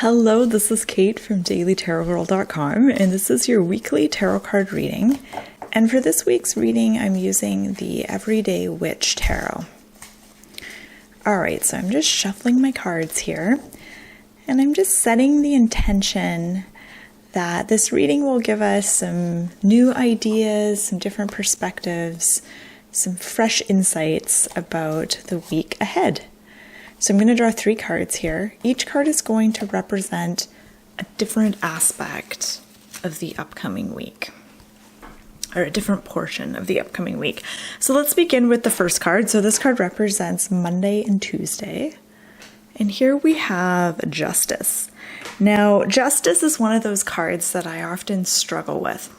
Hello, this is Kate from dailytarotgirl.com, and this is your weekly tarot card reading. And for this week's reading, I'm using the Everyday Witch Tarot. Alright, so I'm just shuffling my cards here, and I'm just setting the intention that this reading will give us some new ideas, some different perspectives, some fresh insights about the week ahead. So I'm going to draw 3 cards here. Each card is going to represent a different aspect of the upcoming week, or a different portion of the upcoming week. So let's begin with the first card. So this card represents Monday and Tuesday. And here we have Justice. Now, Justice is one of those cards that I often struggle with.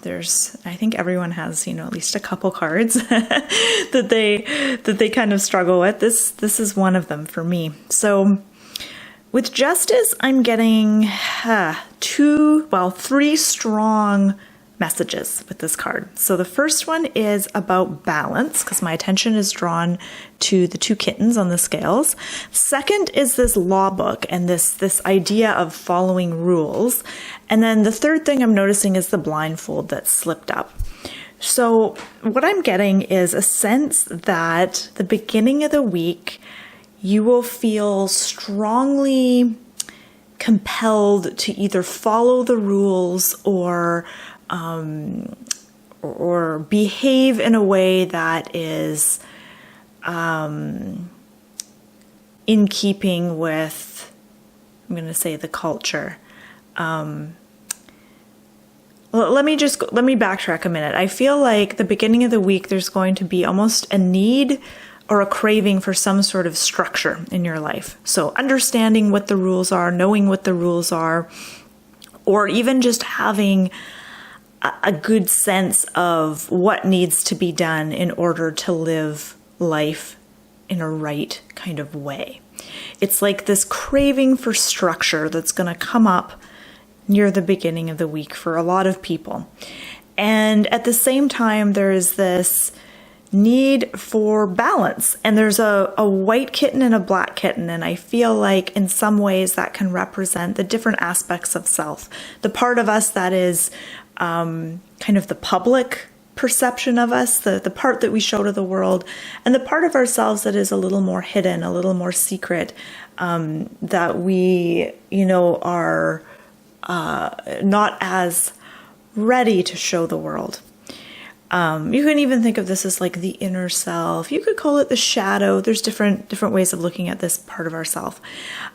I think everyone has, at least a couple cards that they kind of struggle with. This is one of them for me. So with Justice, I'm getting 3 strong messages with this card. So the first one is about balance, because my attention is drawn to the 2 kittens on the scales. Second is this law book and this idea of following rules. And then the third thing I'm noticing is the blindfold that slipped up. So what I'm getting is a sense that the beginning of the week, you will feel strongly compelled to either follow the rules or behave in a way that is in keeping with, I'm going to say, the culture. Let me backtrack a minute. I feel like the beginning of the week, there's going to be almost a need or a craving for some sort of structure in your life. So understanding what the rules are, knowing what the rules are, or even just having a good sense of what needs to be done in order to live life in a right kind of way. It's like this craving for structure that's going to come up near the beginning of the week for a lot of people. And at the same time, there is this need for balance. And there's a white kitten and a black kitten. And I feel like in some ways that can represent the different aspects of self. The part of us that is kind of the public perception of us, the part that we show to the world, and the part of ourselves that is a little more hidden, a little more secret, that we, are not as ready to show the world. You can even think of this as like the inner self. You could call it the shadow. There's different ways of looking at this part of ourself.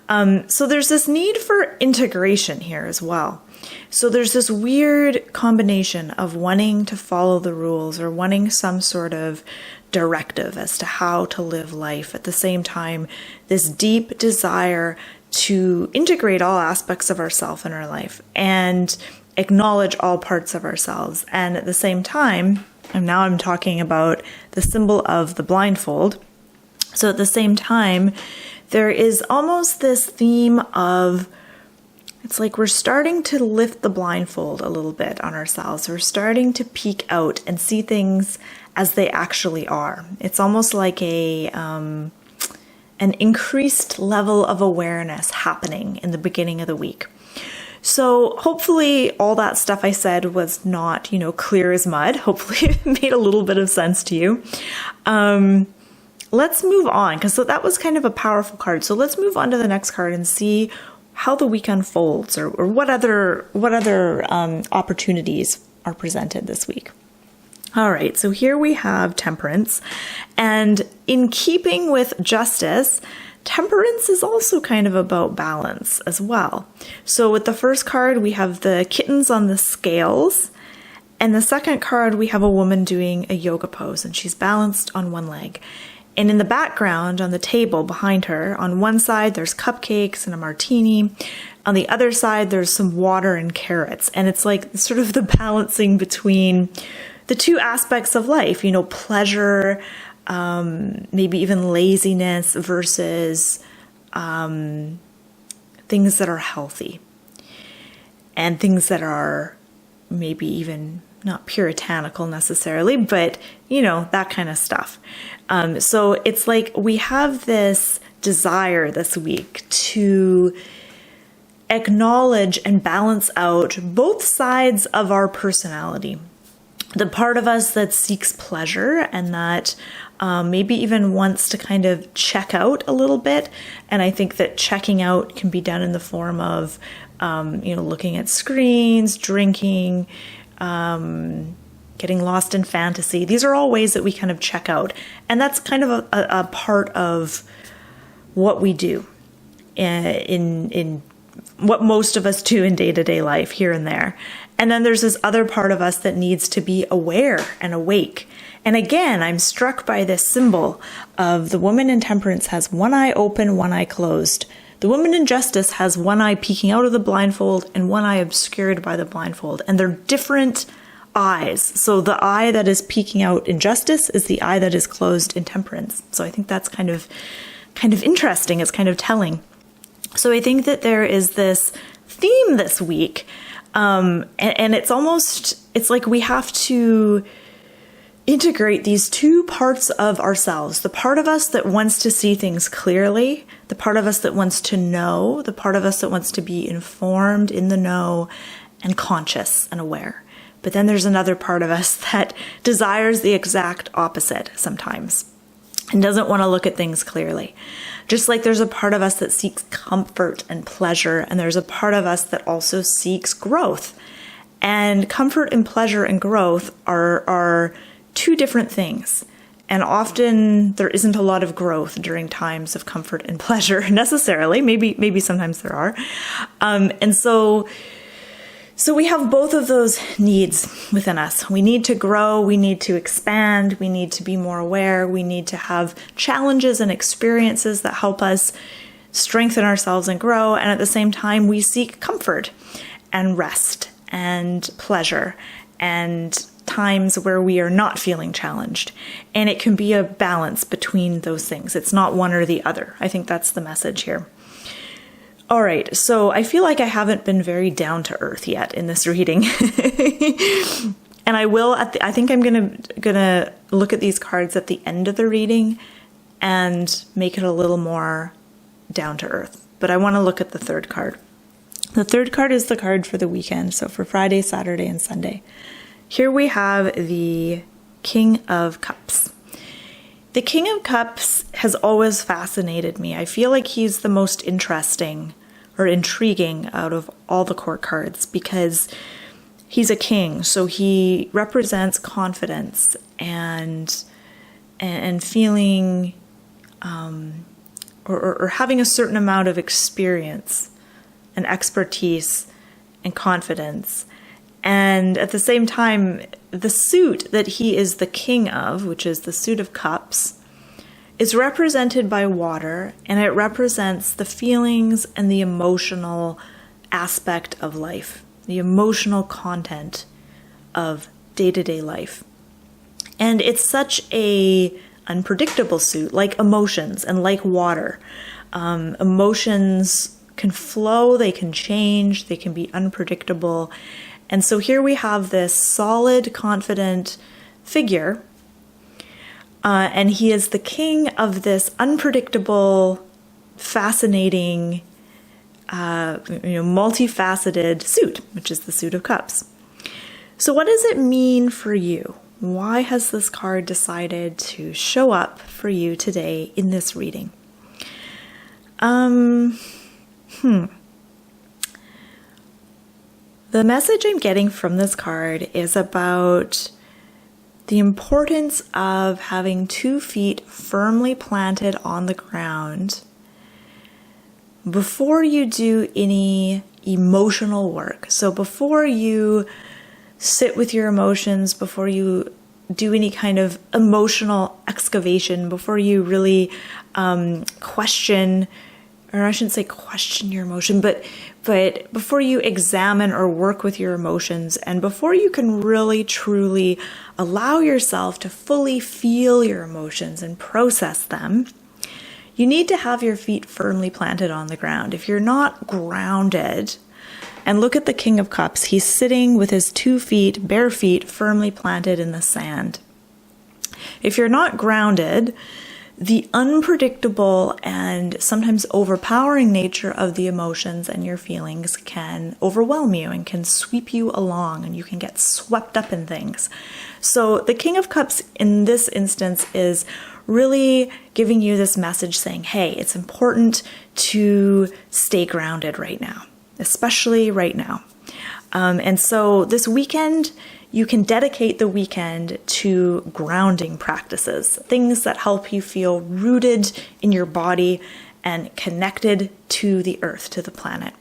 So there's this need for integration here as well. So there's this weird combination of wanting to follow the rules or wanting some sort of directive as to how to live life. At the same time, this deep desire to integrate all aspects of ourselves in our life and acknowledge all parts of ourselves. And at the same time, and now I'm talking about the symbol of the blindfold. So at the same time, there is almost this theme of, it's like we're starting to lift the blindfold a little bit on ourselves. We're starting to peek out and see things as they actually are. It's almost like an increased level of awareness happening in the beginning of the week. So hopefully all that stuff I said was not, clear as mud. Hopefully it made a little bit of sense to you. Let's move on, because that was kind of a powerful card. So let's move on to the next card and see how the week unfolds, or what other opportunities are presented this week. All right, so here we have Temperance, and in keeping with Justice, Temperance is also kind of about balance as well. So with the first card, we have the kittens on the scales, and the second card, we have a woman doing a yoga pose, and she's balanced on one leg. And in the background, on the table behind her, on one side, there's cupcakes and a martini. On the other side, there's some water and carrots. And it's like sort of the balancing between the 2 aspects of life, pleasure, maybe even laziness versus things that are healthy and things that are maybe even not puritanical necessarily, but that kind of stuff. So it's like we have this desire this week to acknowledge and balance out both sides of our personality. The part of us that seeks pleasure and that maybe even wants to kind of check out a little bit. And I think that checking out can be done in the form of, looking at screens, drinking, getting lost in fantasy. These are all ways that we kind of check out. And that's kind of a part of what we do in what most of us do in day-to-day life here and there. And then there's this other part of us that needs to be aware and awake. And again, I'm struck by this symbol of the woman in temperance has one eye open, one eye closed. The woman in justice has one eye peeking out of the blindfold and one eye obscured by the blindfold. And they're different eyes. So the eye that is peeking out in justice is the eye that is closed in temperance. So I think that's kind of interesting. It's kind of telling. So I think that there is this theme this week, and it's like we have to integrate these two parts of ourselves. The part of us that wants to see things clearly, the part of us that wants to know, the part of us that wants to be informed, in the know, and conscious and aware. But then there's another part of us that desires the exact opposite sometimes and doesn't want to look at things clearly. Just like there's a part of us that seeks comfort and pleasure, and there's a part of us that also seeks growth. And comfort and pleasure and growth are two different things. And often there isn't a lot of growth during times of comfort and pleasure necessarily. Maybe sometimes there are. And so we have both of those needs within us. We need to grow, we need to expand, we need to be more aware, we need to have challenges and experiences that help us strengthen ourselves and grow. And at the same time, we seek comfort and rest and pleasure and times where we are not feeling challenged. And it can be a balance between those things. It's not one or the other. I think that's the message here. All right, so I feel like I haven't been very down to earth yet in this reading. And I will, I think I'm gonna look at these cards at the end of the reading and make it a little more down to earth. But I want to look at the third card. The third card is the card for the weekend, so for Friday, Saturday, and Sunday. Here we have the King of Cups. The King of Cups has always fascinated me. I feel like he's the most interesting or intriguing out of all the court cards because he's a king. So he represents confidence and feeling or having a certain amount of experience and expertise and confidence. And at the same time, the suit that he is the king of, which is the suit of cups, is represented by water, and it represents the feelings and the emotional aspect of life, the emotional content of day-to-day life. And it's such a unpredictable suit, like emotions and like water. Emotions can flow, they can change, they can be unpredictable. And so here we have this solid, confident figure, and he is the king of this unpredictable, fascinating, multifaceted suit, which is the suit of cups. So what does it mean for you? Why has this card decided to show up for you today in this reading? The message I'm getting from this card is about the importance of having 2 feet firmly planted on the ground before you do any emotional work. So before you sit with your emotions, before you do any kind of emotional excavation, before you really question, or I shouldn't say question your emotion, but before you examine or work with your emotions, and before you can really truly allow yourself to fully feel your emotions and process them, you need to have your feet firmly planted on the ground. If you're not grounded, and look at the King of Cups, he's sitting with his 2 feet, bare feet, firmly planted in the sand. If you're not grounded, the unpredictable and sometimes overpowering nature of the emotions and your feelings can overwhelm you and can sweep you along, and you can get swept up in things. So the King of Cups in this instance is really giving you this message saying, hey, it's important to stay grounded right now, especially right now. And so this weekend, you can dedicate the weekend to grounding practices, things that help you feel rooted in your body and connected to the earth, to the planet.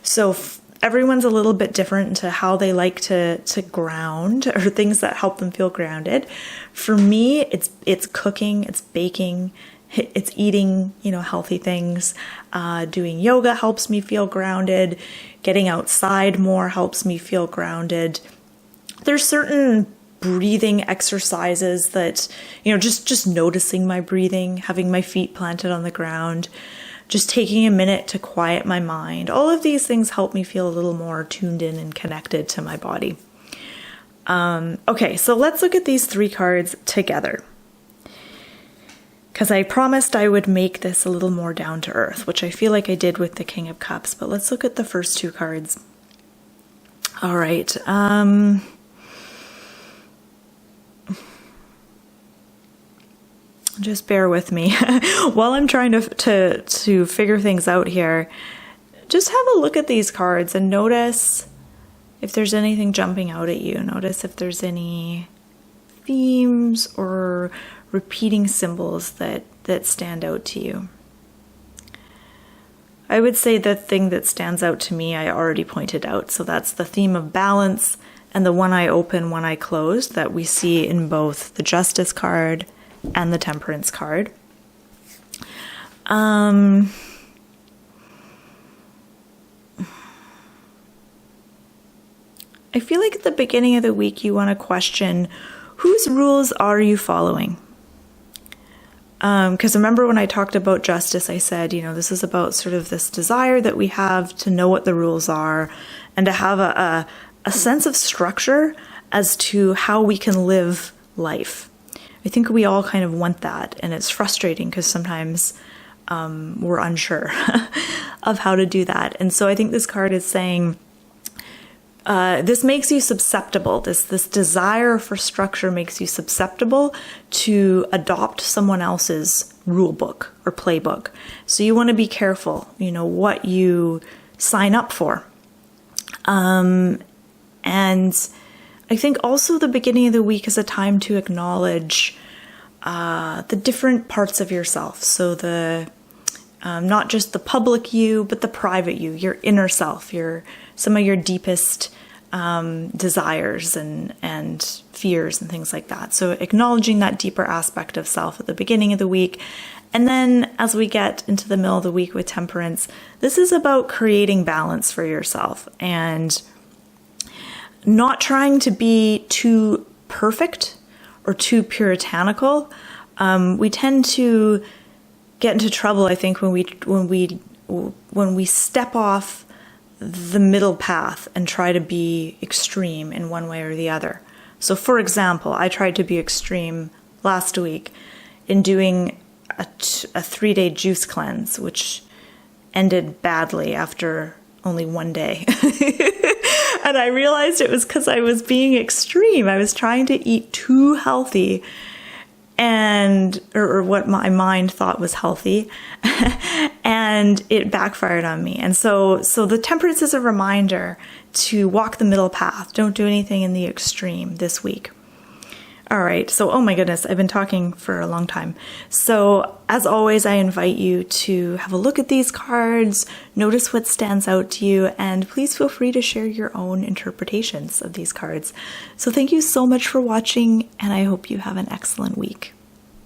So everyone's a little bit different to how they like to ground, or things that help them feel grounded. For me, it's cooking, it's baking, it's eating, healthy things. Doing yoga helps me feel grounded. Getting outside more helps me feel grounded. There's certain breathing exercises that, just noticing my breathing, having my feet planted on the ground, just taking a minute to quiet my mind. All of these things help me feel a little more tuned in and connected to my body. Okay, so let's look at these 3 cards together, because I promised I would make this a little more down to earth, which I feel like I did with the King of Cups. But let's look at the first 2 cards. All right. Just bear with me while I'm trying to figure things out here. Just have a look at these cards and notice if there's anything jumping out at you. Notice if there's any themes or repeating symbols that stand out to you. I would say the thing that stands out to me, I already pointed out. So that's the theme of balance and the one eye open, one eye closed that we see in both the Justice card and the Temperance card. I feel like at the beginning of the week you want to question, whose rules are you following? Because remember when I talked about justice, I said, this is about sort of this desire that we have to know what the rules are and to have a sense of structure as to how we can live life. I think we all kind of want that, and it's frustrating because sometimes we're unsure of how to do that. And so I think this card is saying, this makes you susceptible. This desire for structure makes you susceptible to adopt someone else's rule book or playbook. So you want to be careful, what you sign up for. And I think also the beginning of the week is a time to acknowledge the different parts of yourself. So the not just the public you, but the private you, your inner self, some of your deepest desires and fears and things like that. So acknowledging that deeper aspect of self at the beginning of the week. And then as we get into the middle of the week with Temperance, this is about creating balance for yourself and not trying to be too perfect or too puritanical. We tend to get into trouble, I think, when we step off the middle path and try to be extreme in one way or the other. So, for example, I tried to be extreme last week in doing a 3-day juice cleanse, which ended badly after only 1 day. And I realized it was because I was being extreme. I was trying to eat too healthy, or what my mind thought was healthy, and it backfired on me. And so the Temperance is a reminder to walk the middle path. Don't do anything in the extreme this week. All right, so oh my goodness, I've been talking for a long time. So as always, I invite you to have a look at these cards, notice what stands out to you, and please feel free to share your own interpretations of these cards. So thank you so much for watching, and I hope you have an excellent week.